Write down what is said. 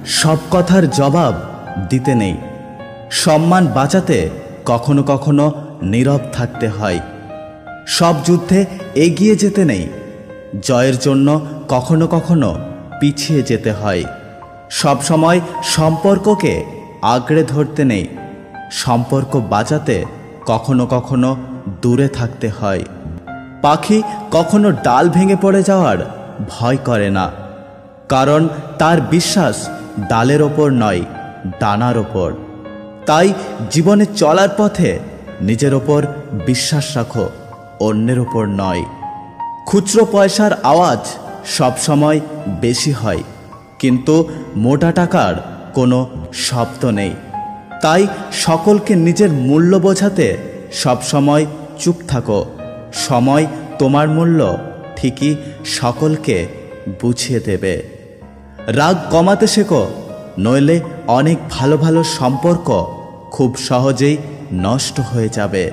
সব কথার জবাব দিতে নেই। সম্মান বাঁচাতে কখনো কখনো নীরব থাকতে হয়। সব যুদ্ধে এগিয়ে যেতে নেই। জয়ের জন্য কখনো কখনো পিছিয়ে যেতে হয়। সব সময় সম্পর্ককে আঁকড়ে ধরতে নেই। সম্পর্ক বাঁচাতে কখনো কখনো দূরে থাকতে হয়। পাখি কখনো ডাল ভেঙে পড়ে যাওয়ার ভয় করে না, কারণ তার বিশ্বাস ডালের ওপর নয়, ডানার ওপর। তাই জীবনে চলার পথে নিজের ওপর বিশ্বাস রাখো, অন্যের ওপর নয়। খুচরো পয়সার আওয়াজ সবসময় বেশি হয়, কিন্তু মোটা টাকার কোনো শব্দ নেই। তাই সকলকে নিজের মূল্য বোঝাতে সবসময় চুপ থাকো। সময় তোমার মূল্য ঠিকই সকলকে বুঝিয়ে দেবে। রাগ কমাতে শেখো, নইলে অনেক ভালো ভালো সম্পর্ক খুব সহজেই নষ্ট হয়ে যাবে।